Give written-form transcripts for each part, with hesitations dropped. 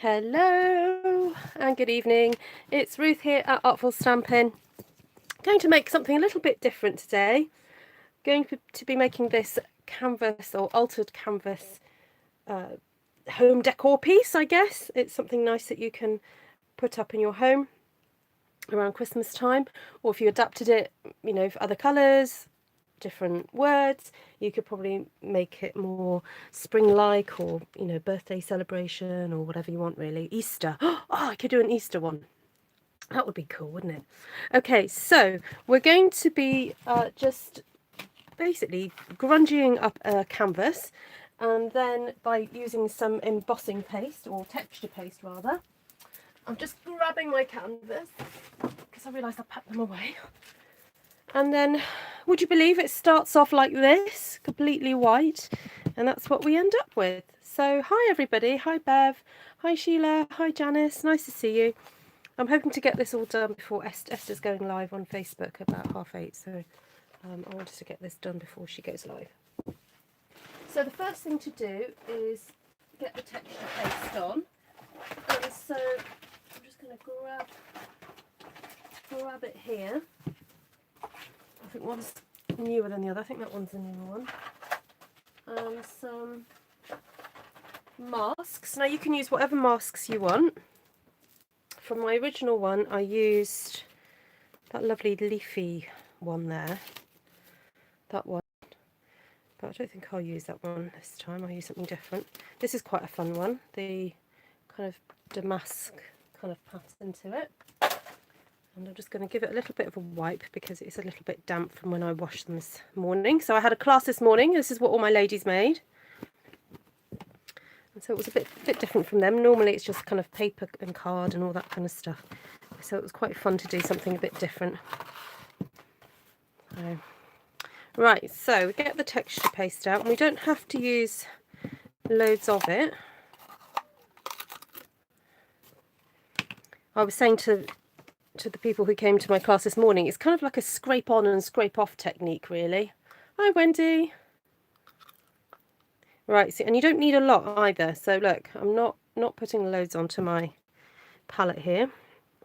Hello and good evening. It's Ruth here at Artful Stampin. Going to make something a little bit different today. Going to be making this canvas or altered canvas home decor piece, I guess. It's something nice that you can put up in your home around Christmas time, or if you adapted it, you know, for other colours, different words, you could probably make it more spring-like, or, you know, birthday celebration or whatever you want, really. Easter. Oh, I could do an Easter one. That would be cool, wouldn't it? Okay, so we're going to be just basically grunging up a canvas, and then by using some embossing paste, or texture paste rather. I'm just grabbing my canvas because I realised I put them away. And then, would you believe it starts off like this, completely white, and that's what we end up with. So hi everybody, hi Bev, hi Sheila, hi Janice, nice to see you. I'm hoping to get this all done before Esther's going live on Facebook about 8:30, so I wanted to get this done before she goes live. So the first thing to do is get the texture paste on, and so I'm just going to grab it here. I think one's newer than the other. I think that one's a newer one. Some masks. Now you can use whatever masks you want. From my original one, I used that lovely leafy one there. That one. But I don't think I'll use that one this time. I'll use something different. This is quite a fun one. The kind of damask kind of pattern to it. And I'm just going to give it a little bit of a wipe because it's a little bit damp from when I washed them this morning. So I had a class this morning. This is what all my ladies made. And so it was a bit different from them. Normally it's just kind of paper and card and all that kind of stuff. So it was quite fun to do something a bit different. So, right, so we get the texture paste out. And we don't have to use loads of it. I was saying to the people who came to my class this morning, it's kind of like a scrape on and scrape off technique, really. Hi Wendy. Right, so, and you don't need a lot either. So look, I'm not putting loads onto my palette here,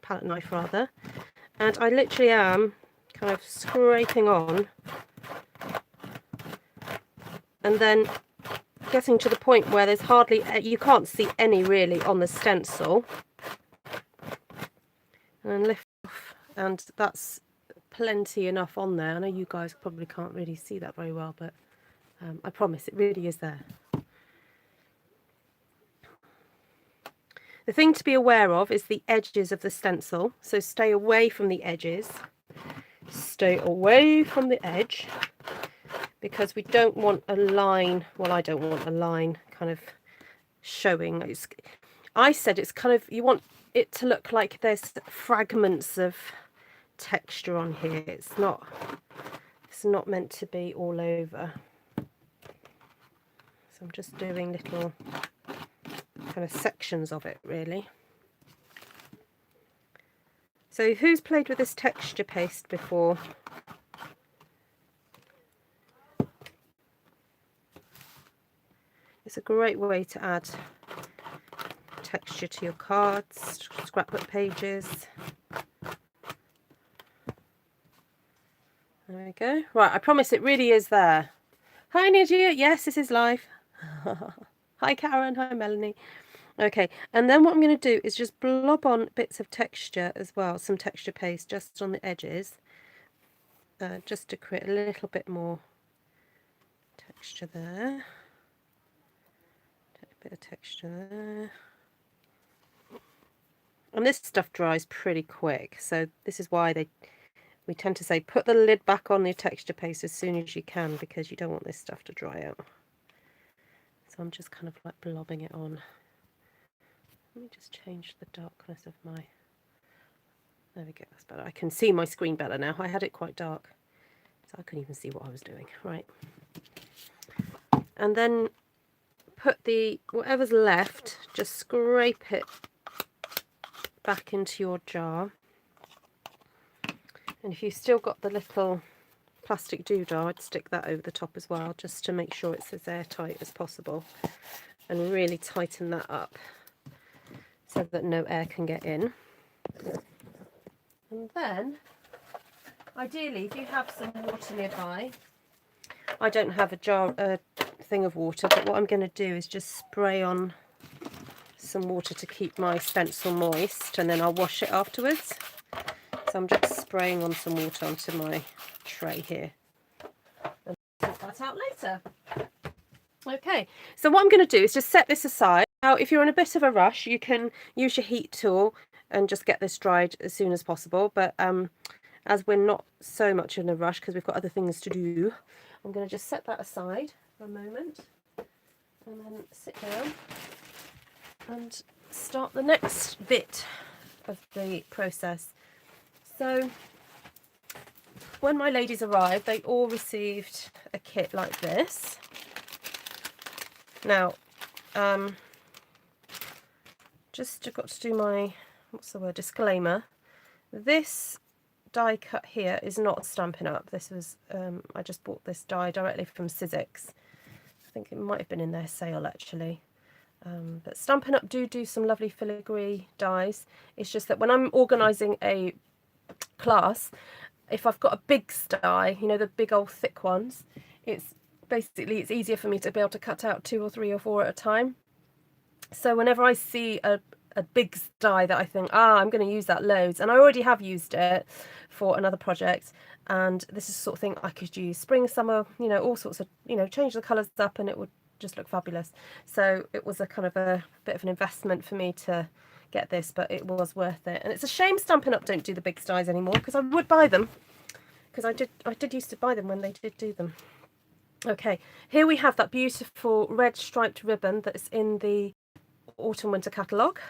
palette knife rather, and I literally am kind of scraping on and then getting to the point where there's hardly, you can't see any really on the stencil, and lift off, and that's plenty enough on there. I know you guys probably can't really see that very well, but I promise it really is there. The thing to be aware of is the edges of the stencil, so stay away from the edges, stay away from the edge, because we don't want a line, well, I don't want a line kind of showing. I said it's kind of, you want it to look like there's fragments of texture on here. It's not meant to be all over. So I'm just doing little kind of sections of it, really. So who's played with this texture paste before? It's a great way to add texture to your cards, scrapbook pages. There we go. Right, I promise it really is there. Hi Nigia, yes, this is live. Hi Karen, hi Melanie. Okay, and then what I'm going to do is just blob on bits of texture as well, some texture paste just on the edges, just to create a little bit more texture there. A bit of texture there. And this stuff dries pretty quick, so this is why we tend to say put the lid back on the texture paste as soon as you can, because you don't want this stuff to dry out. So I'm just kind of like blobbing it on. Let me just change the darkness of my... There we go, that's better. I can see my screen better now. I had it quite dark, so I couldn't even see what I was doing. Right. And then put the, whatever's left, just scrape it back into your jar. And if you've still got the little plastic doodah, I'd stick that over the top as well, just to make sure it's as airtight as possible and really tighten that up. so that no air can get in. And then, ideally, if you have some water nearby, I don't have a thing of water, but what I'm going to do is just spray on some water to keep my stencil moist, and then I'll wash it afterwards. So I'm just spraying on some water onto my tray here, and I'll sort that out later. Okay, so what I'm going to do is just set this aside. Now, if you're in a bit of a rush, you can use your heat tool and just get this dried as soon as possible. But as we're not so much in a rush because we've got other things to do, I'm going to just set that aside for a moment and then sit down and start the next bit of the process. So when my ladies arrived, they all received a kit like this. Now, just got to do my, what's the word, disclaimer. This die cut here is not Stampin' Up. This was, I just bought this die directly from Sizzix. I think it might have been in their sale actually. But Stampin' Up do some lovely filigree dies. It's just that when I'm organising a class, if I've got a big die, you know, the big old thick ones, it's easier for me to be able to cut out 2 or 3 or 4 at a time. So whenever I see a big die that I think, I'm going to use that loads, and I already have used it for another project, and this is the sort of thing I could use spring, summer, you know, all sorts of, you know, change the colours up and it would just look fabulous. So it was a kind of a bit of an investment for me to get this, but it was worth it. And it's a shame Stampin' Up don't do the big dies anymore, because I would buy them, because I did used to buy them when they did do them. Okay, here we have that beautiful red striped ribbon that's in the autumn winter catalogue.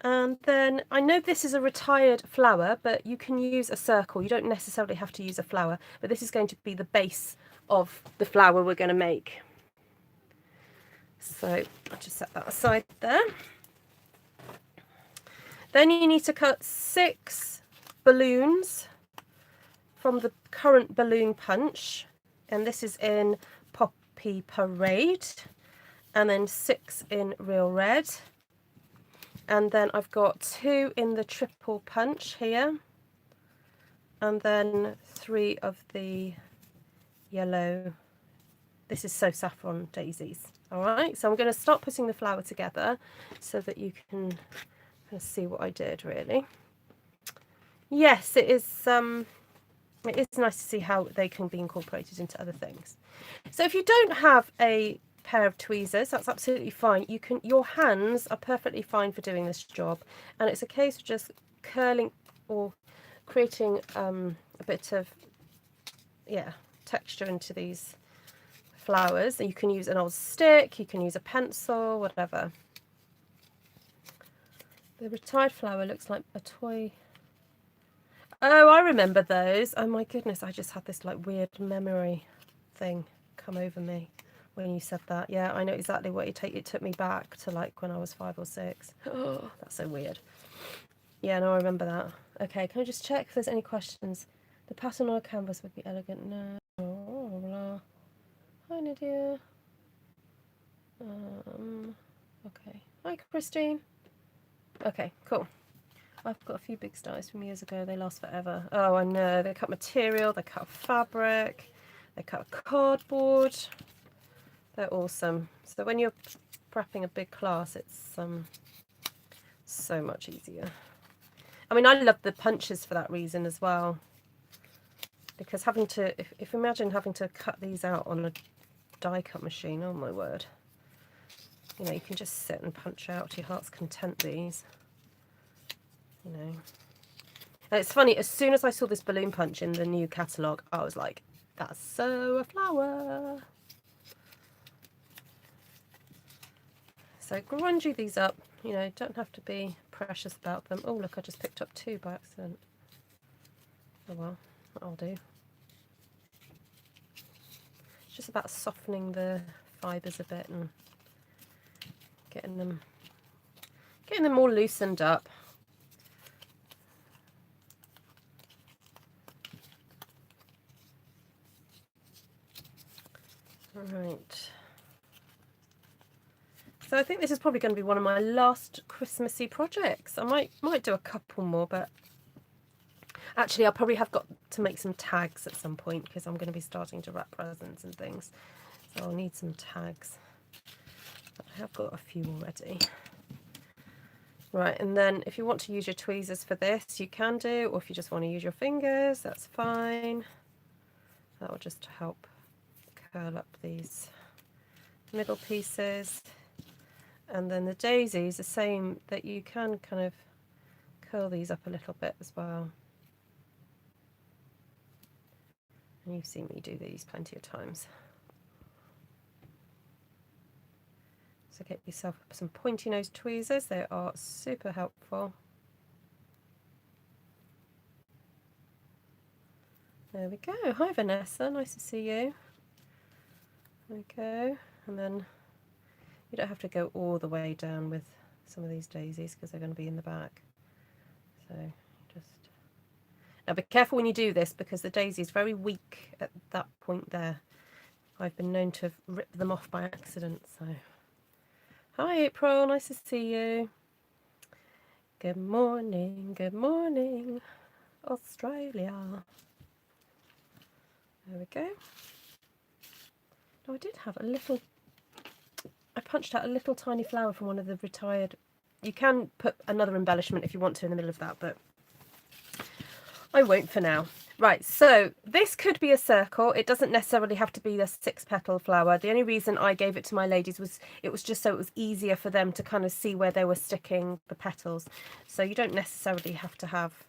And then I know this is a retired flower, but you can use a circle. You don't necessarily have to use a flower, but this is going to be the base of the flower we're going to make. So I'll just set that aside there. Then you need to cut 6 balloons from the current balloon punch, and this is in Poppy Parade, and then 6 in Real Red, and then I've got 2 in the triple punch here, and then 3 of the yellow. This is So Saffron Daisies. All right, so I'm going to start putting the flower together so that you can kind of see what I did really. Yes, it is nice to see how they can be incorporated into other things. So if you don't have a pair of tweezers, that's absolutely fine. Your hands are perfectly fine for doing this job, and it's a case of just curling or creating a bit of texture into these flowers. And you can use an old stick, you can use a pencil, whatever. The retired flower looks like a toy. Oh, I remember those. Oh my goodness, I just had this like weird memory thing come over me when you said that. Yeah, I know exactly what it took me back to like when I was 5 or 6. Oh, that's so weird. Yeah, no, I remember that. Okay, can I just check if there's any questions? The pattern on a canvas would be elegant. No. Oh, blah. Hi, Nadia. Okay. Hi, Christine. Okay, cool. I've got a few big dies from years ago. They last forever. Oh, I know. They cut material, they cut fabric, they cut cardboard. They're awesome. So when you're prepping a big class, it's so much easier. I mean, I love the punches for that reason as well. Because having to, if imagine having to cut these out on a die cut machine, oh my word. You know, you can just sit and punch out to your heart's content these. You know. And it's funny, as soon as I saw this balloon punch in the new catalogue, I was like, that's so a flower. So grungy these up, you know, don't have to be precious about them. Oh look, I just picked up 2 by accident. Oh well, that'll do. It's just about softening the fibres a bit and getting them all loosened up. Right. So I think this is probably going to be one of my last Christmassy projects. I might do a couple more, but actually I'll probably have got to make some tags at some point because I'm going to be starting to wrap presents and things. So I'll need some tags. But I have got a few already. Right, and then if you want to use your tweezers for this, you can do, or if you just want to use your fingers, that's fine. That will just help curl up these middle pieces. And then the daisies, the same, that you can kind of curl these up a little bit as well. And you've seen me do these plenty of times. So get yourself some pointy nose tweezers, they are super helpful. There we go. Hi Vanessa, nice to see you. There we go. And then you don't have to go all the way down with some of these daisies because they're going to be in the back. So just... Now be careful when you do this because the daisy is very weak at that point there. I've been known to have ripped them off by accident, so... Hi April, nice to see you. Good morning, Australia. There we go. Oh, I did have a little... I punched out a little tiny flower from one of the retired... You can put another embellishment if you want to in the middle of that, but I won't for now. Right, so this could be a circle. It doesn't necessarily have to be a 6-petal flower. The only reason I gave it to my ladies was it was just so it was easier for them to kind of see where they were sticking the petals. So you don't necessarily have to have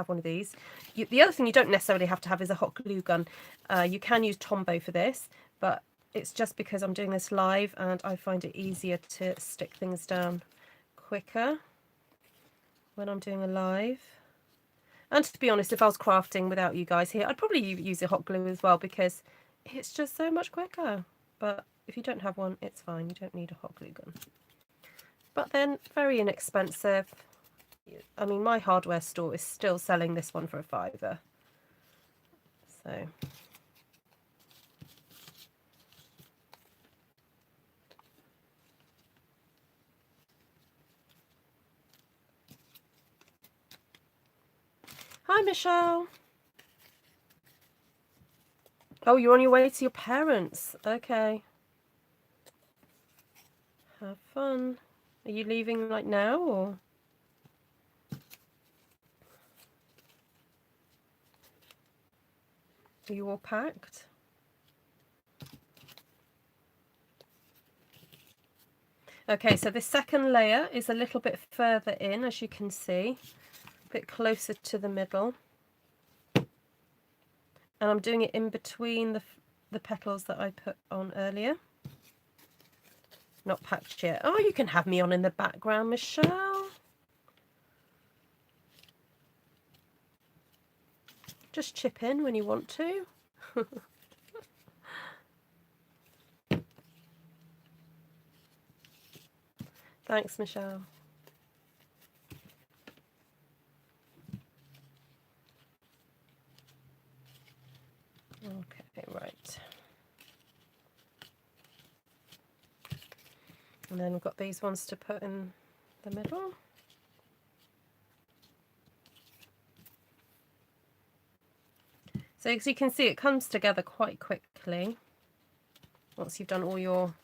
one of these. The other thing you don't necessarily have to have is a hot glue gun. You can use Tombow for this, but it's just because I'm doing this live and I find it easier to stick things down quicker when I'm doing a live. And to be honest, if I was crafting without you guys here, I'd probably use a hot glue as well because it's just so much quicker. But if you don't have one, it's fine. You don't need a hot glue gun. But then, very inexpensive. I mean, my hardware store is still selling this one for a £5. So... Hi, Michelle. Oh, you're on your way to your parents. Okay. Have fun. Are you leaving like now, or? Are you all packed? Okay, so this second layer is a little bit further in, as you can see. A bit closer to the middle. And I'm doing it in between the petals that I put on earlier. Not packed yet. Oh, you can have me on in the background, Michelle. Just chip in when you want to. Thanks, Michelle. Okay, right. And then we've got these ones to put in the middle. So as you can see, it comes together quite quickly once you've done all your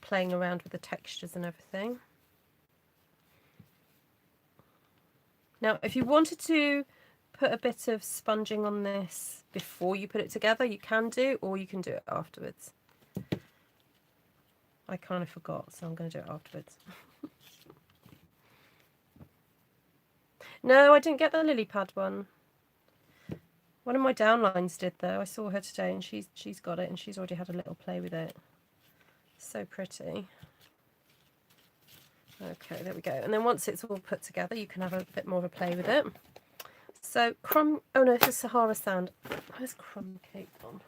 playing around with the textures and everything. Now, if you wanted to put a bit of sponging on this before you put it together, you can do, or you can do it afterwards. I kind of forgot, so I'm going to do it afterwards. No, I didn't get the lily pad one. One of my downlines did though. I saw her today and she's got it and she's already had a little play with it. So pretty. Okay, there we go. And then once it's all put together, you can have a bit more of a play with it. So crumb, oh no, this is Sahara sand. Where's crumb cake on?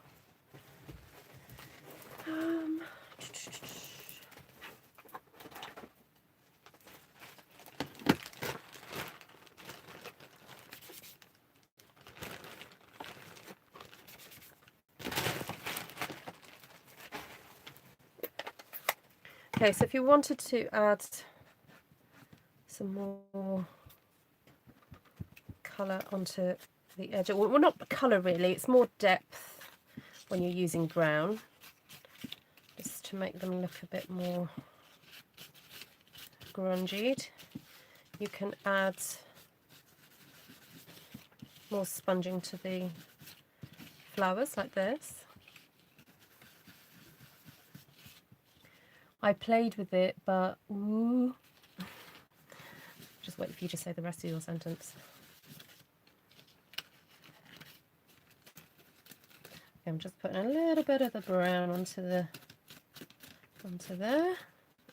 Okay, so if you wanted to add some more colour onto the edge, well, not colour really, it's more depth when you're using brown, just to make them look a bit more grungy. You can add more sponging to the flowers like this. I played with it, but ooh. Just wait for you to say the rest of your sentence. I'm just putting a little bit of the brown onto there.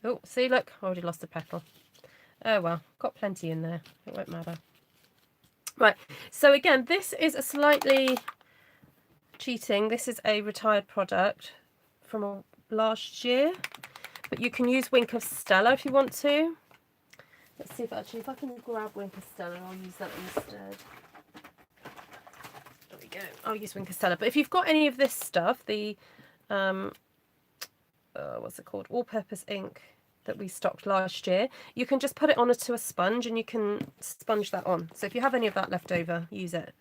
Oh, see, look, I already lost a petal. Oh well, got plenty in there. It won't matter. Right, so again, this is a slightly cheating. This is a retired product from last year, but you can use Wink of Stella if you want to. Let's see if I can grab Wink of Stella, I'll use that instead. There we go. I'll use Wink of Stella. But if you've got any of this stuff, the what's it called? All-purpose ink that we stocked last year, you can just put it onto a sponge and you can sponge that on. So if you have any of that left over, use it.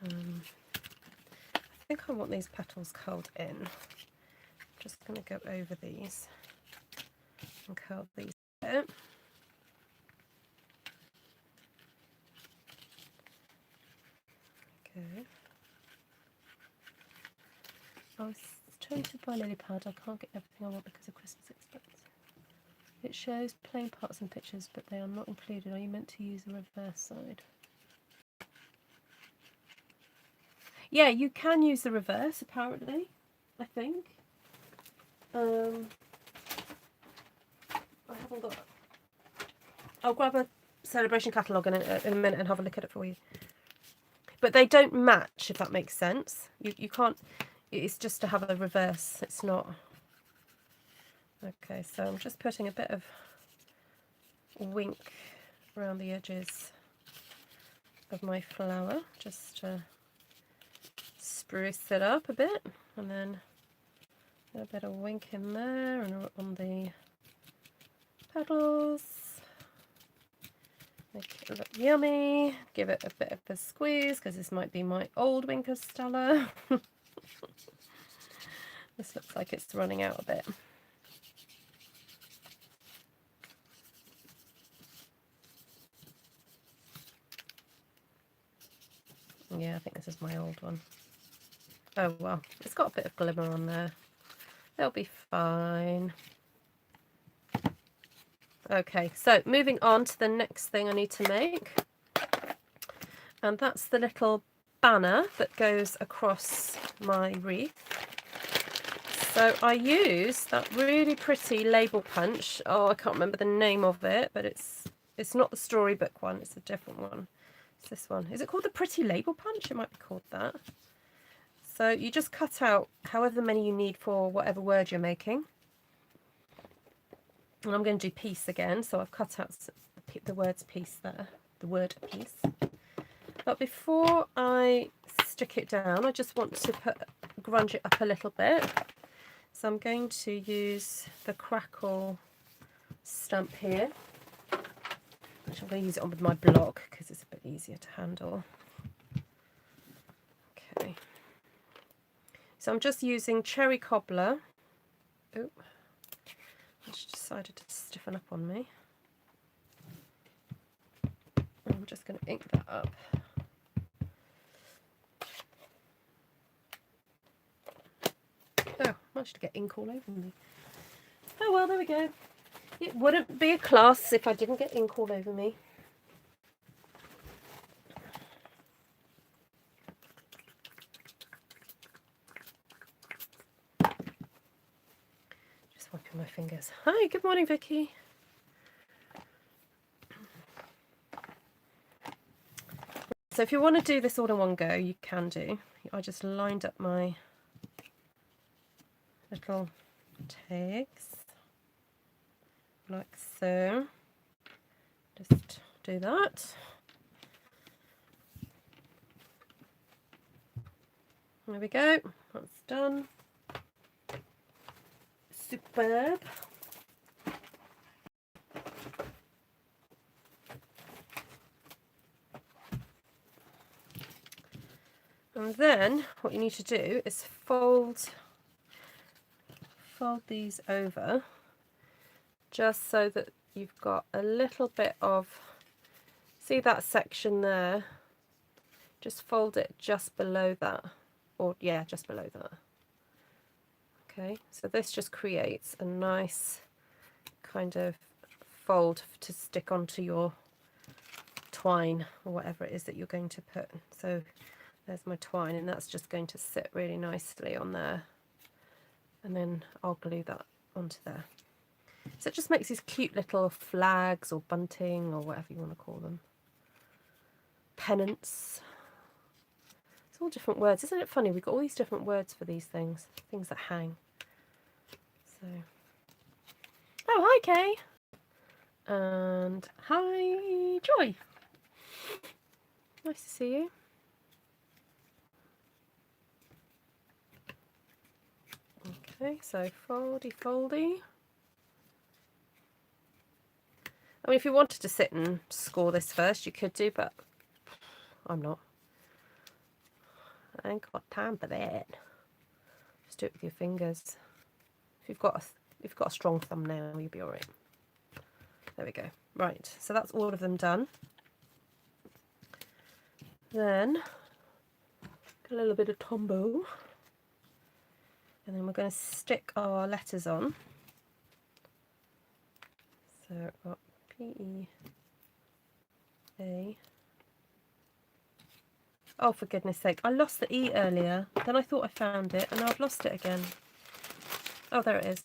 I think I want these petals curled in. I'm just going to go over these and curl these a bit. Okay. I was trying to buy lily pad. I can't get everything I want because of Christmas expense. It shows plain parts and pictures, but they are not included. Are you meant to use the reverse side? Yeah, you can use the reverse, apparently, I think. I haven't got... I'll grab a celebration catalogue in a minute and have a look at it for you. But they don't match, if that makes sense. You can't... It's just to have a reverse. It's not... Okay, so I'm just putting a bit of Wink around the edges of my flower, just to spruce it up a bit, and then a bit of Wink in there and on the petals. Make it look yummy. Give it a bit of a squeeze because this might be my old Wink of Stella. This looks like it's running out a bit. Yeah, I think this is my old one. Oh well, it's got a bit of glimmer on there. They'll be fine. Okay, so moving on to the next thing I need to make. And that's the little banner that goes across my wreath. So I use that really pretty label punch. Oh, I can't remember the name of it, but it's not the storybook one, it's a different one. It's this one. Is it called the Pretty Label Punch? It might be called that. So you just cut out however many you need for whatever word you're making. And I'm going to do piece again, so I've cut out the words piece there, the word piece. But before I stick it down, I just want to grunge it up a little bit. So I'm going to use the Crackle stamp here. Actually, I'm going to use it on with my block because it's a bit easier to handle. Okay. So I'm just using Cherry Cobbler. Oh, it's decided to stiffen up on me. I'm just going to ink that up. Oh, I managed to get ink all over me. Oh well, there we go. It wouldn't be a class if I didn't get ink all over me. Just wiping my fingers. Hi, good morning, Vicky. So if you want to do this all in one go, you can do. I just lined up my little tags like so. Just do that. There we go. That's done. Superb. And then what you need to do is fold these over, just so that you've got a little bit of, see that section there, just fold it just below that, or yeah, just below that. Okay, so this just creates a nice kind of fold to stick onto your twine or whatever it is that you're going to put. So there's my twine, and that's just going to sit really nicely on there, and then I'll glue that onto there. So it just makes these cute little flags or bunting or whatever you want to call them. Pennants. It's all different words. Isn't it funny? We've got all these different words for these things that hang. So, oh, hi Kay. And hi Joy. Nice to see you. Okay, so foldy foldy. I mean, if you wanted to sit and score this first, you could do, but I'm not. I ain't got time for that. Just do it with your fingers. If you've got a strong thumbnail, you'll be all right. There we go. Right, so that's all of them done. Then a little bit of Tombow, and then we're going to stick our letters on. So I've got P-E-A. Oh, for goodness sake, I lost the E earlier, then I thought I found it, and now I've lost it again. Oh, there it is.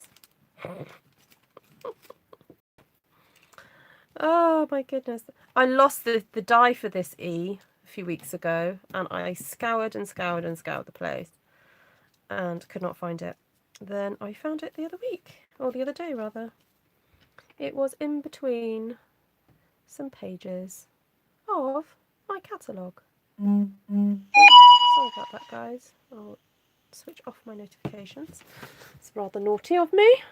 Oh my goodness. I lost the die for this E a few weeks ago, and I scoured and scoured and scoured the place and could not find it. Then I found it the other week, or the other day rather. It was in between some pages of my catalogue. Oops, sorry about that, guys. I'll switch off my notifications. It's rather naughty of me.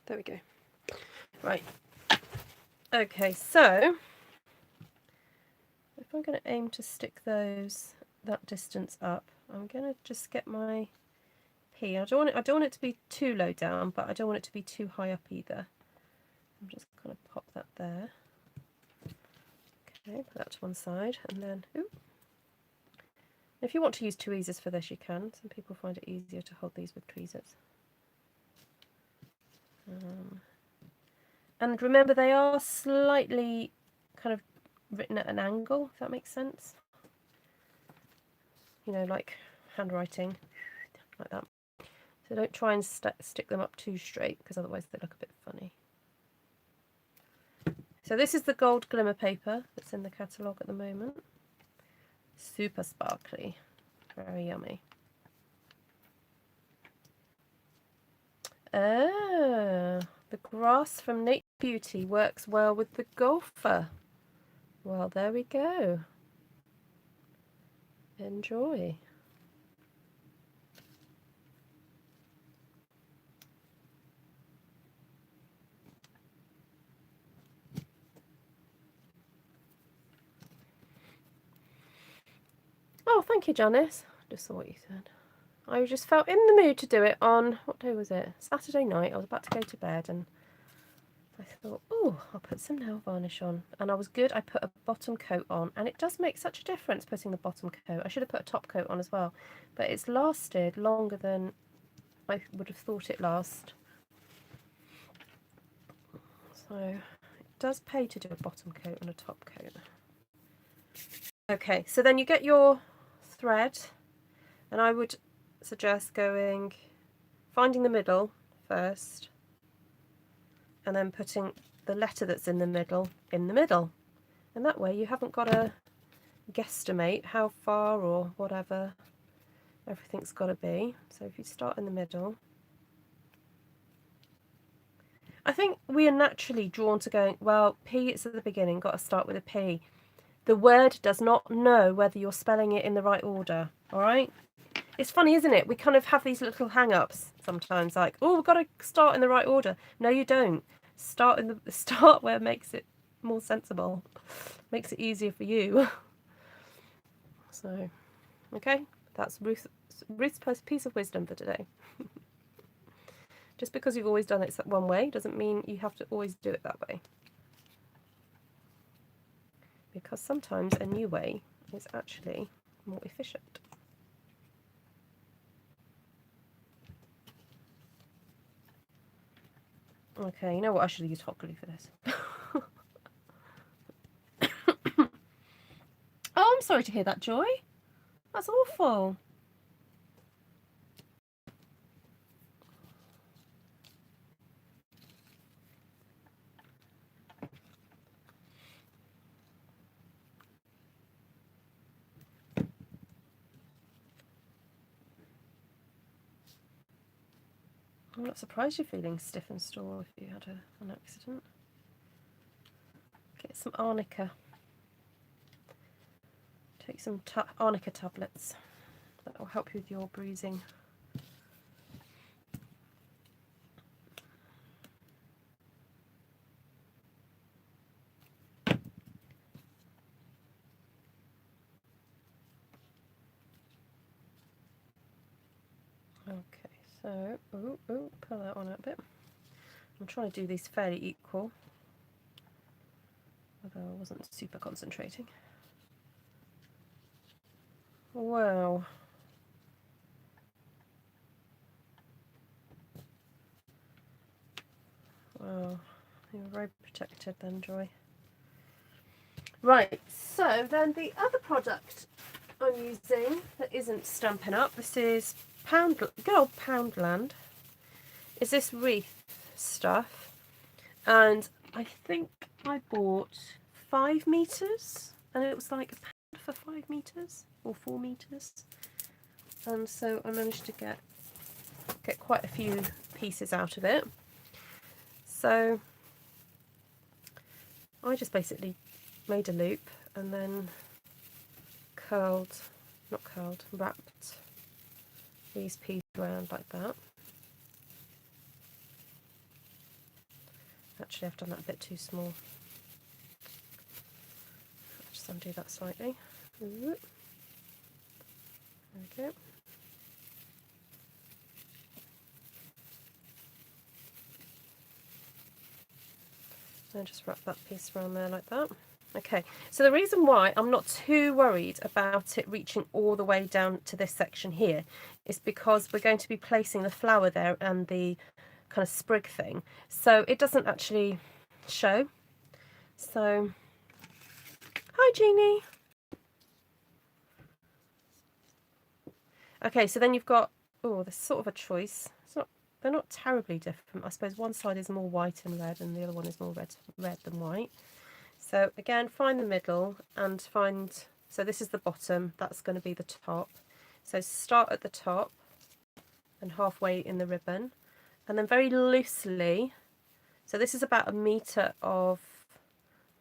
There we go. Right. Okay, so if I'm going to aim to stick that distance up, I'm going to just get my P. I don't want it to be too low down, but I don't want it to be too high up either. I'm just going to pop that there. Okay, put that to one side, and then if you want to use tweezers for this, you can. Some people find it easier to hold these with tweezers. And remember, they are slightly kind of written at an angle, if that makes sense. You know, like handwriting, like that. So don't try and stick them up too straight, because otherwise they look a bit funny. So this is the gold glimmer paper that's in the catalogue at the moment. Super sparkly, very yummy. Ah, the grass from Nature Beauty works well with the golfer. Well, there we go. Enjoy. Oh, thank you, Janice. Just saw what you said. I just felt in the mood to do it on, what day was it? Saturday night. I was about to go to bed, and I thought, oh, I'll put some nail varnish on. And I was good. I put a bottom coat on, and it does make such a difference putting the bottom coat. I should have put a top coat on as well, but it's lasted longer than I would have thought it last. So it does pay to do a bottom coat and a top coat. Okay, so then you get your thread, and I would suggest finding the middle first, and then putting the letter that's in the middle, and that way you haven't got to guesstimate how far or whatever everything's got to be. So if you start in the middle, I think we are naturally drawn to going, well, P is at the beginning, got to start with a P, The word does not know whether you're spelling it in the right order, all right? It's funny, isn't it? We kind of have these little hang-ups sometimes, like, oh, we've got to start in the right order. No, you don't. Start where makes it more sensible, makes it easier for you. So, okay, that's Ruth's piece of wisdom for today. Just because you've always done it one way doesn't mean you have to always do it that way. Because sometimes a new way is actually more efficient. Okay, you know what? I should use hot glue for this. Oh, I'm sorry to hear that, Joy. That's awful. I'm not surprised you're feeling stiff and sore if you had an accident. Get some arnica. Take some arnica tablets. That will help you with your bruising. Okay, so, pull that one out a bit. I'm trying to do these fairly equal, although I wasn't super concentrating. Wow. Wow, you're very protected then, Joy. Right, so then the other product I'm using that isn't Stampin' Up, this is good old Poundland, is this Wreath stuff, and I think I bought 5 meters, and it was like £1 for 5 meters or 4 meters, and so I managed to get quite a few pieces out of it. So I just basically made a loop and then wrapped these pieces around like that. Actually, I've done that a bit too small. I'll just undo that slightly. There we go. And just wrap that piece around there like that. Okay, so the reason why I'm not too worried about it reaching all the way down to this section here is because we're going to be placing the flower there and the kind of sprig thing, so it doesn't actually show. So, hi Jeannie. Okay, so then you've got, oh, there's sort of a choice. They're not terribly different. I suppose one side is more white and red and the other one is more red than white. So again, find the middle and so this is the bottom, that's going to be the top. So start at the top and halfway in the ribbon, and then very loosely, so this is about 1 meter of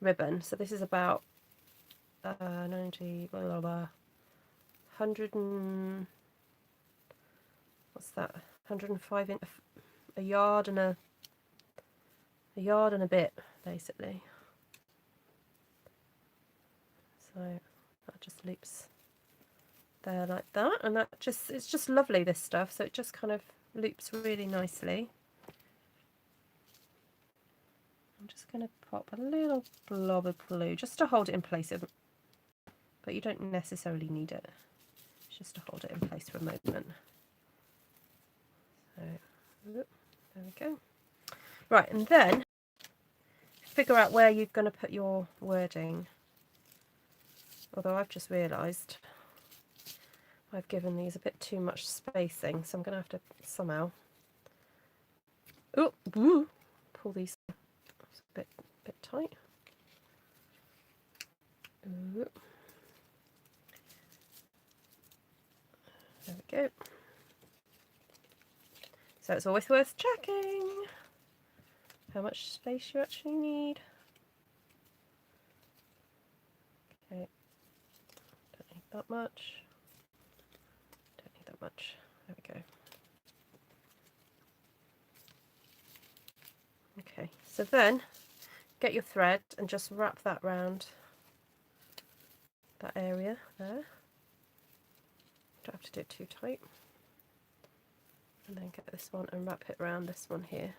ribbon, so this is about 90, 100 and, what's that, 105 in a yard and a bit, basically. So that just loops there like that, and it's just lovely, this stuff, so it just kind of loops really nicely. I'm just going to pop a little blob of glue just to hold it in place, but you don't necessarily need it, it's just to hold it in place for a moment. So there we go. Right, and then figure out where you're going to put your wording. Although I've just realised I've given these a bit too much spacing, so I'm going to have to somehow pull these. It's a bit tight. Ooh. There we go. So it's always worth checking how much space you actually need. Okay, much. Don't need that much. There we go. Okay, so then get your thread and just wrap that round that area there. Don't have to do it too tight. And then get this one and wrap it around this one here.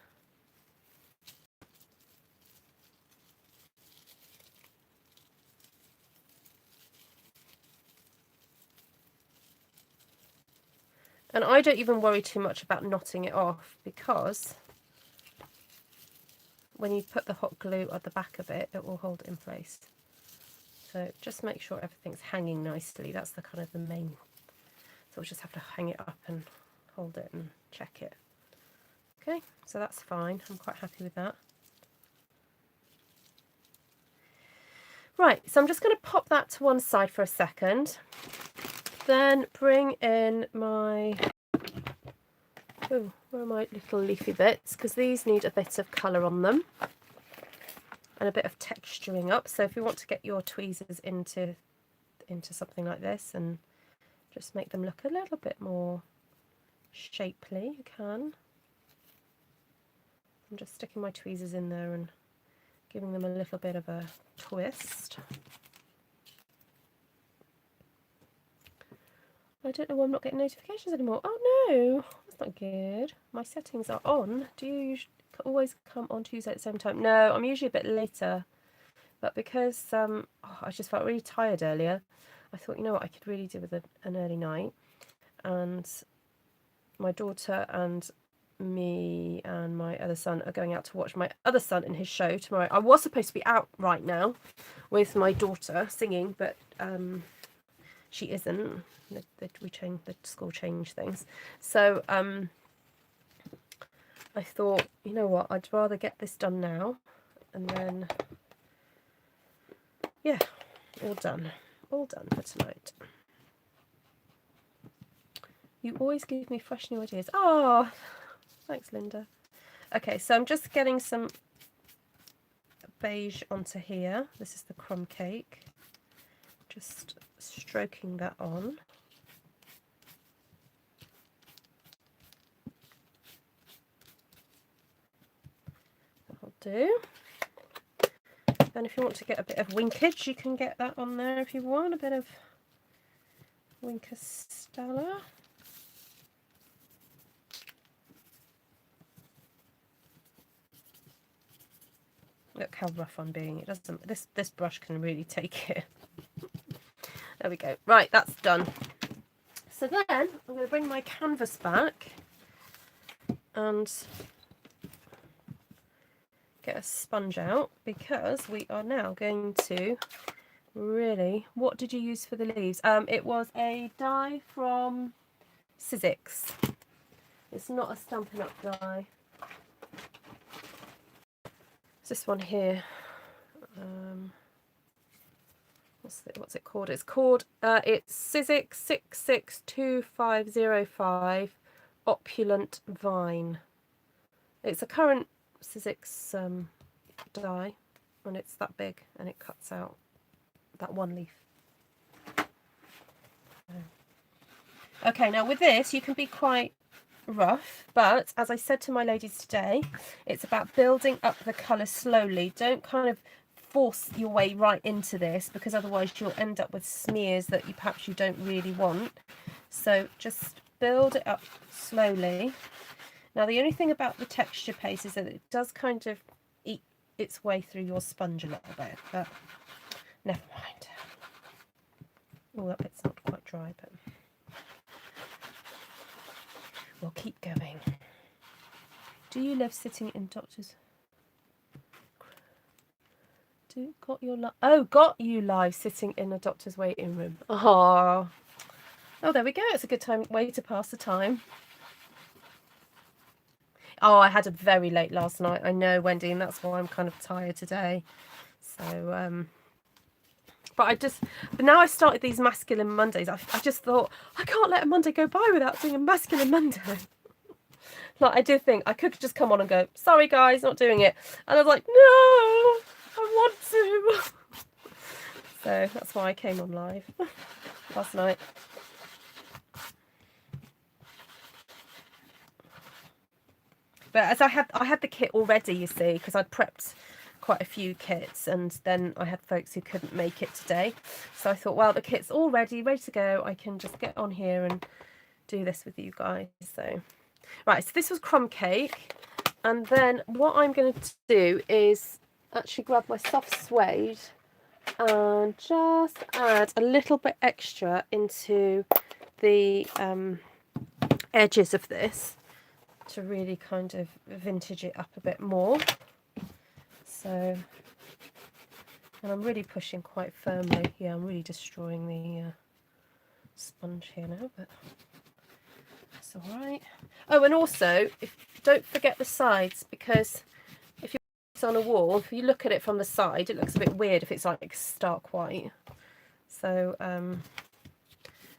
And I don't even worry too much about knotting it off, because when you put the hot glue at the back of it, it will hold it in place. So just make sure everything's hanging nicely. That's the kind of the main. So we'll just have to hang it up and hold it and check it. Okay, so that's fine. I'm quite happy with that. Right, so I'm just going to pop that to one side for a second. Then bring in my, oh, where are my little leafy bits? Because these need a bit of colour on them and a bit of texturing up. So if you want to get your tweezers into something like this and just make them look a little bit more shapely, you can. I'm just sticking my tweezers in there and giving them a little bit of a twist. I don't know why I'm not getting notifications anymore. Oh no, that's not good. My settings are on. Do you always come on Tuesday at the same time? No, I'm usually a bit later. But because I just felt really tired earlier, I thought, you know what, I could really do with an early night. And my daughter and me and my other son are going out to watch my other son in his show tomorrow. I was supposed to be out right now with my daughter singing, but she isn't. The school changed things. So I thought, you know what, I'd rather get this done now, and then, yeah, all done for tonight. You always give me fresh new ideas. Oh, thanks, Linda. Okay, so I'm just getting some beige onto here. This is the crumb cake. Just stroking that on. That'll do. And if you want to get a bit of winkage, you can get that on there if you want. A bit of Winker Stella. Look how rough I'm being. It doesn't. This brush can really take it. There we go. Right, that's done. So then I'm going to bring my canvas back and get a sponge out, because we are now going to really. What did you use for the leaves? It was a die from Sizzix. It's not a Stampin' Up die. It's this one here. What's it called? It's called it's Sizzix 662505 Opulent Vine. It's a current Sizzix die, and it's that big, and it cuts out that one leaf. Okay, now with this you can be quite rough, but as I said to my ladies today, it's about building up the colour slowly. Don't kind of force your way right into this, because otherwise you'll end up with smears that perhaps you don't really want. So just build it up slowly. Now the only thing about the texture paste is that it does kind of eat its way through your sponge a little bit, but never mind. Oh, that bit's not quite dry, but we'll keep going. Do you live sitting in doctor's? Got you live sitting in a doctor's waiting room. Oh, there we go. It's a good way to pass the time. Oh, I had a very late last night. I know, Wendy, and that's why I'm kind of tired today. So, but now I started these masculine Mondays. I just thought, I can't let a Monday go by without doing a masculine Monday. Like, I did think I could just come on and go, sorry guys, not doing it. And I was like, no, I want to. So that's why I came on live. last night. But as I had the kit already, you see, because I'd prepped quite a few kits, and then I had folks who couldn't make it today. So I thought, well, the kit's all ready to go. I can just get on here and do this with you guys. So, right, so this was crumb cake. And then what I'm going to do is actually grab my soft suede and just add a little bit extra into the edges of this to really kind of vintage it up a bit more. So, and I'm really pushing quite firmly. Yeah, I'm really destroying the sponge here now, but it's all right. Oh, and also, don't forget the sides, because if you're on a wall, if you look at it from the side, it looks a bit weird if it's like stark white. So,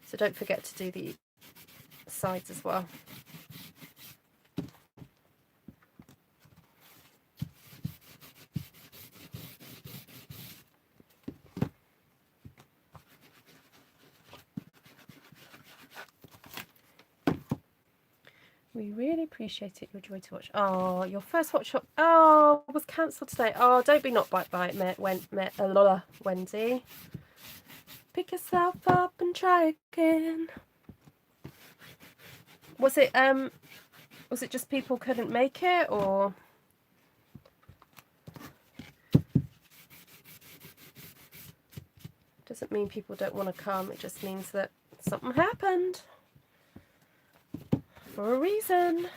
so don't forget to do the sides as well. We really appreciate it. Your joy to watch. Oh, your first watch shop. Oh, was cancelled today. Oh, don't be not bite Wendy. Pick yourself up and try again. Was it just people couldn't make it, or? Doesn't mean people don't want to come. It just means that something happened. For a reason.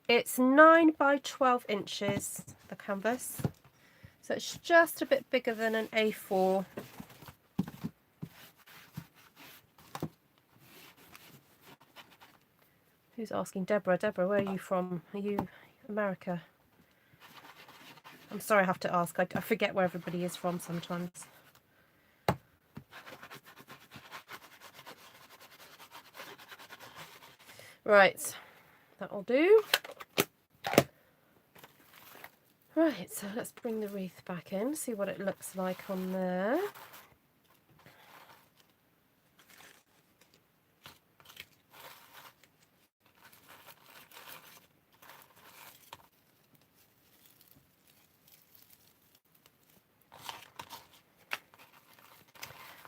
It's 9 by 12 inches, the canvas. So it's just a bit bigger than an A4. Who's asking? Deborah. Deborah, where are you from? Are you America? I'm sorry I have to ask. I forget where everybody is from sometimes. Right, that'll do. Right, so let's bring the wreath back in, see what it looks like on there.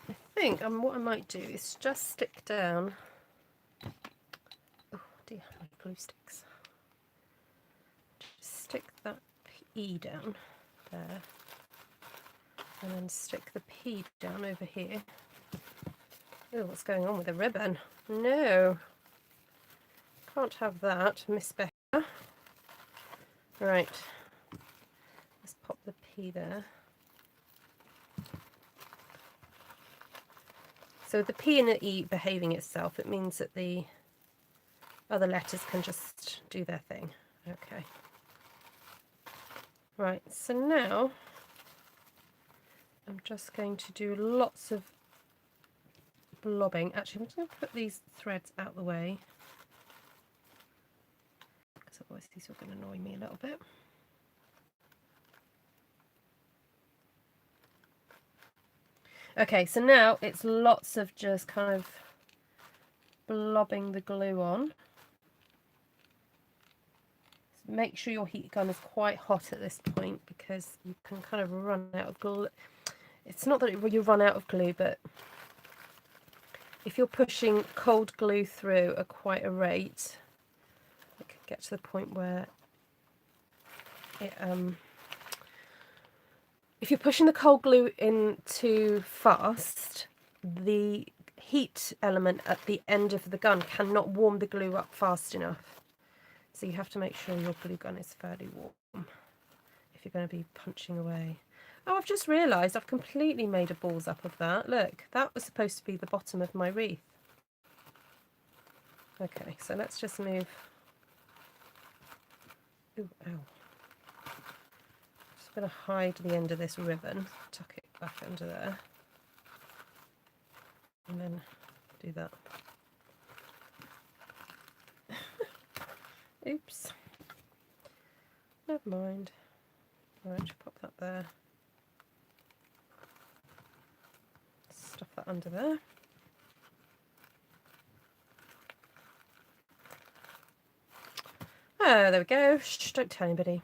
I think what I might do is just stick down. Oh dear, my glue sticks. Just stick that E down there, and then stick the P down over here. Oh, what's going on with the ribbon? No, can't have that, Miss Becca. Right, let's pop the P there. So the P and the E behaving itself, it means that the other letters can just do their thing. Okay. Right, so now I'm just going to do lots of blobbing. Actually, I'm just going to put these threads out the way, because otherwise these are going to annoy me a little bit. Okay, so now it's lots of just kind of blobbing the glue on. Make sure your heat gun is quite hot at this point, because you can kind of run out of glue. It's not that you run out of glue, but if you're pushing cold glue through at quite a rate, it can get to the point where it if you're pushing the cold glue in too fast, the heat element at the end of the gun cannot warm the glue up fast enough. So you have to make sure your glue gun is fairly warm if you're going to be punching away. Oh, I've just realised I've completely made a balls up of that. Look, that was supposed to be the bottom of my wreath. Okay, so let's just move. Ooh, ow. Just going to hide the end of this ribbon, tuck it back under there, and then do that. Oops. Never mind. Alright, pop that there. that under there. Oh, there we go. Shh, don't tell anybody.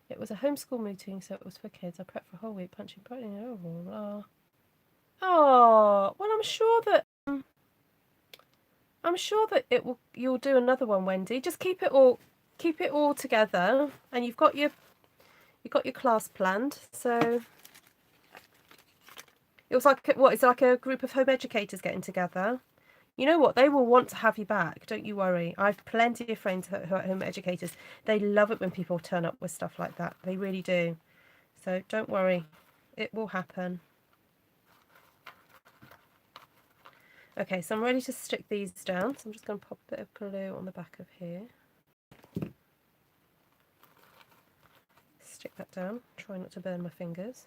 It was a homeschool meeting, so it was for kids. I prepped for a whole week, punching brightly. Oh, blah. Oh, well, I'm sure that you'll do another one, Wendy. Just keep it all together, and you've got your class planned. So it was like it's like a group of home educators getting together. You know what? They will want to have you back. Don't you worry. I've plenty of friends who are home educators. They love it when people turn up with stuff like that. They really do. So don't worry. It will happen. Okay, so I'm ready to stick these down. So I'm just going to pop a bit of glue on the back of here. Stick that down. Try not to burn my fingers.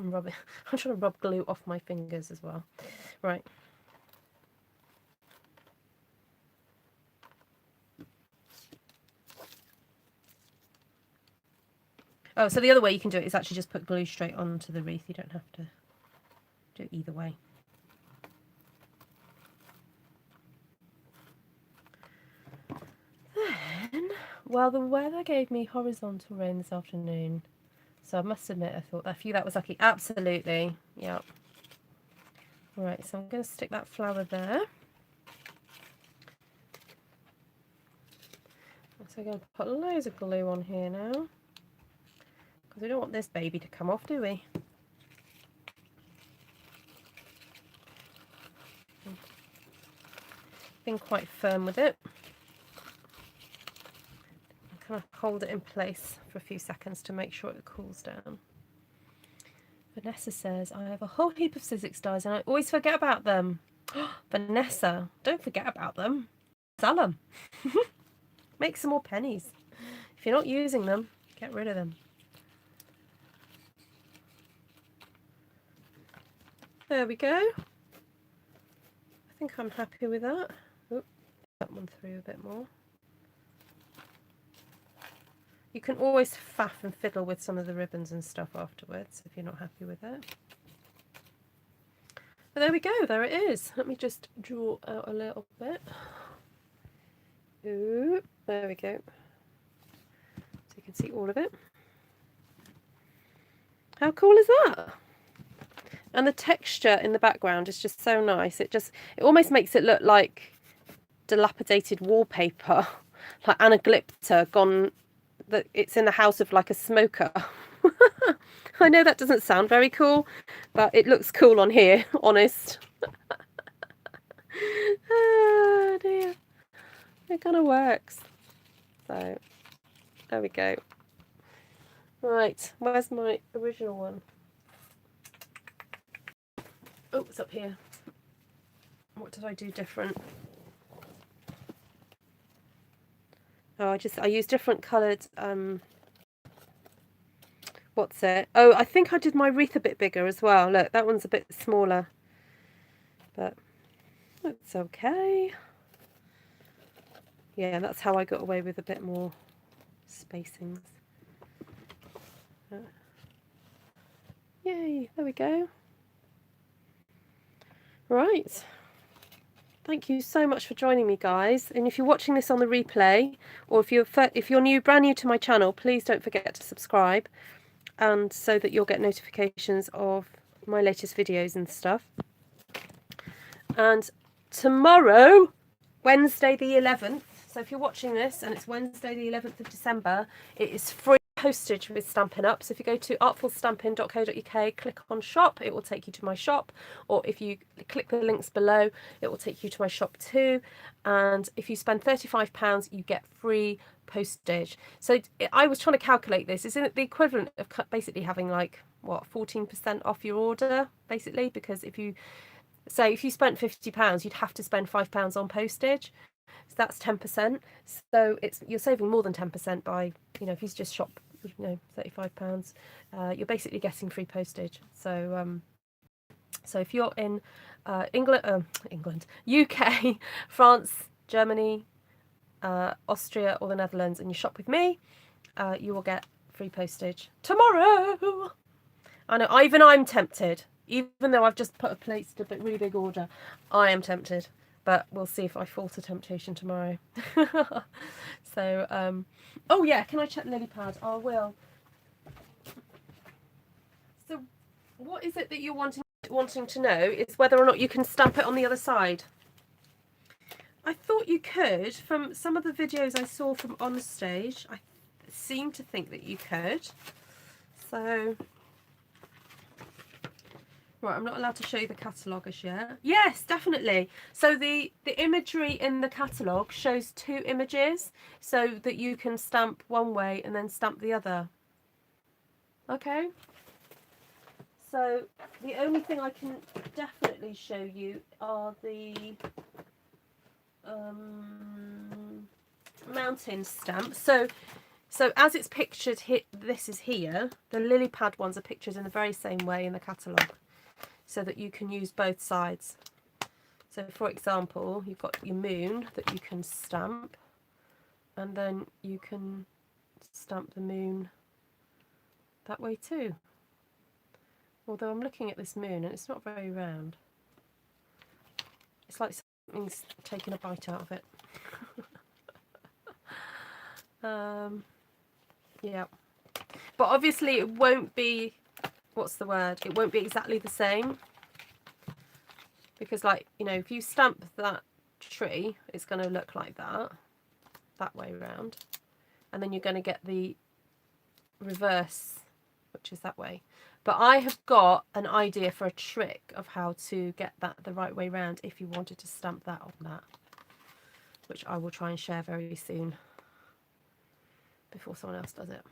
I'm trying to rub glue off my fingers as well. Right. Oh, so the other way you can do it is actually just put glue straight onto the wreath. You don't have to do it either way. Then, well, the weather gave me horizontal rain this afternoon. So I must admit, I thought that was lucky. Absolutely. Yeah. Right, so I'm going to stick that flower there. So I'm going to put loads of glue on here now. Because we don't want this baby to come off, do we? Been quite firm with it. Kind of hold it in place for a few seconds to make sure it cools down. Vanessa says, I have a whole heap of Sizzix dies and I always forget about them. Vanessa, don't forget about them. Sell them. Make some more pennies. If you're not using them, get rid of them. There we go. I think I'm happy with that. Oop, that one through a bit more. You can always faff and fiddle with some of the ribbons and stuff afterwards if you're not happy with it. But there we go, there it is. Let me just draw out a little bit. Ooh, there we go. So you can see all of it. How cool is that? And the texture in the background is just so nice. It almost makes it look like dilapidated wallpaper, like anaglypta gone. That it's in the house of like a smoker. I know that doesn't sound very cool, but it looks cool on here, honest. Oh dear. It kind of works. So there we go. Right, where's my original one? Oh, it's up here. What did I do different? Oh, I used different coloured, what's it? Oh, I think I did my wreath a bit bigger as well. Look, that one's a bit smaller. But that's okay. Yeah, that's how I got away with a bit more spacings. Yay, there we go. Right. Thank you so much for joining me, guys. And if you're watching this on the replay, or if you're brand new to my channel, please don't forget to subscribe, and so that you'll get notifications of my latest videos and stuff. And tomorrow, Wednesday the 11th, so if you're watching this and it's Wednesday the 11th of December, it is free postage with Stampin' Up. So if you go to artfulstampin.co.uk, click on shop, it will take you to my shop, or if you click the links below, it will take you to my shop too. And if you spend £35, you get free postage. So I was trying to calculate this. Isn't it the equivalent of basically having like, what, 14% off your order, basically? Because if you spent £50, you'd have to spend £5 on postage. So that's 10%. So you're saving more than 10% by, if you just shop, £35, you're basically getting free postage. So so if you're in England, UK, France, Germany, Austria or the Netherlands, and you shop with me, you will get free postage tomorrow. I know, even I'm tempted. Even though I've just placed a really big order, I am tempted. But we'll see if I fall to temptation tomorrow. So, oh yeah, can I check the lily pad? I will. So, what is it that you're wanting to know is whether or not you can stamp it on the other side. I thought you could. From some of the videos I saw from On Stage, I seem to think that you could. So, right, I'm not allowed to show you the catalogue as yet. Yes, definitely. So the imagery in the catalogue shows 2 images so that you can stamp one way and then stamp the other. Okay. So the only thing I can definitely show you are the mountain stamps. So as it's pictured here, this is here. The lily pad ones are pictured in the very same way in the catalogue, so that you can use both sides. So for example, you've got your moon that you can stamp, and then you can stamp the moon that way too. Although I'm looking at this moon and it's not very round. It's like something's taken a bite out of it. Yeah. But obviously it won't be, what's the word? It won't be exactly the same. Because, like, you know, if you stamp that tree, it's going to look like that way around. And then you're going to get the reverse, which is that way. But I have got an idea for a trick of how to get that the right way round if you wanted to stamp that on that, which I will try and share very soon before someone else does it.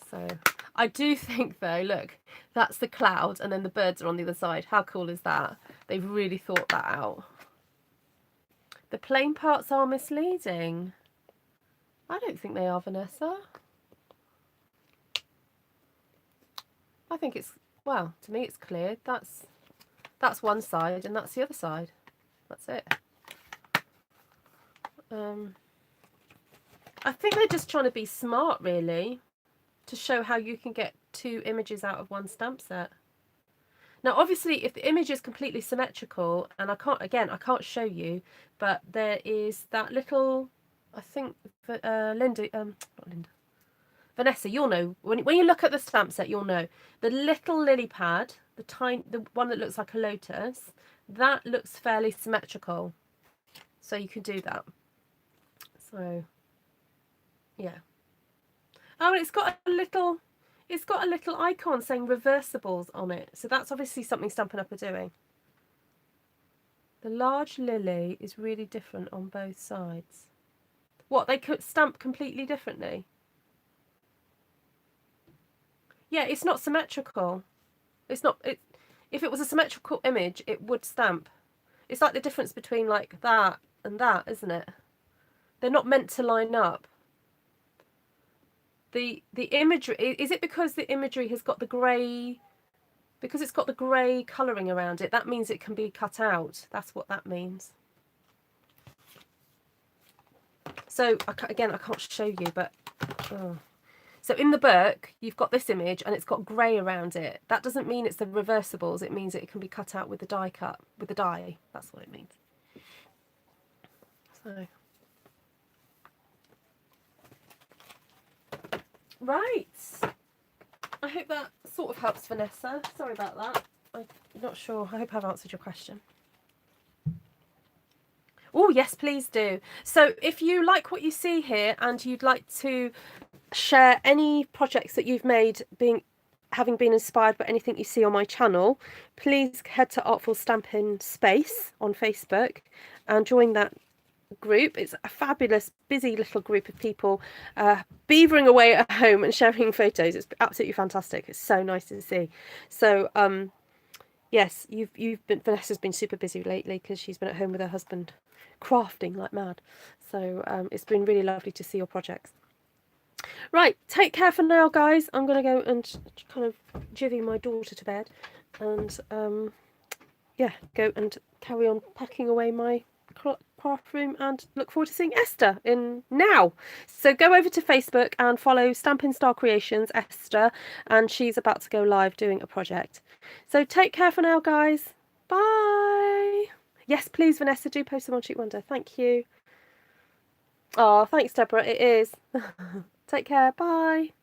So I do think though, look, that's the cloud and then the birds are on the other side. How cool is that? They've really thought that out. The plain parts are misleading. I don't think they are, Vanessa. I think it's, well, to me it's clear. That's one side and that's the other side. That's it. I think they're just trying to be smart, really, to show how you can get 2 images out of one stamp set. Now, obviously, if the image is completely symmetrical, and I can't show you, but there is that little, I think, Vanessa, you'll know, when you look at the stamp set, you'll know. The little lily pad, the one that looks like a lotus, that looks fairly symmetrical. So you can do that. So, yeah. Oh, and it's got a little icon saying reversibles on it. So that's obviously something Stampin' Up are doing. The large lily is really different on both sides. What, they could stamp completely differently? Yeah, it's not symmetrical. It's not. If it was a symmetrical image, it would stamp. It's like the difference between like that and that, isn't it? They're not meant to line up. The imagery, is it because the imagery has got the grey, because it's got the grey colouring around it, that means it can be cut out. That's what that means. So again, I can't show you, but so in the book you've got this image and it's got grey around it. That doesn't mean it's the reversibles, it means it can be cut out with the die cut, with the die. That's what it means. So right, I hope that sort of helps, Vanessa. Sorry about that. I'm not sure. I hope I've answered your question. Oh, yes, please do. So if you like what you see here and you'd like to share any projects that you've made having been inspired by anything you see on my channel, please head to Artful Stampin Space on Facebook and join that group. It's a fabulous, busy little group of people beavering away at home and sharing photos. It's absolutely fantastic. It's so nice to see. So yes, Vanessa's been super busy lately because she's been at home with her husband crafting like mad. So it's been really lovely to see your projects. Right, take care for now, guys. I'm going to go and kind of jivvy my daughter to bed and yeah, go and carry on packing away my craft room, and look forward to seeing Esther in now. So go over to Facebook and follow Stampin' Star Creations Esther, and she's about to go live doing a project. So take care for now, guys. Bye. Yes, please, Vanessa, do post them on Cheek Wonder. Thank you. Oh, thanks, Deborah. It is. Take care. Bye.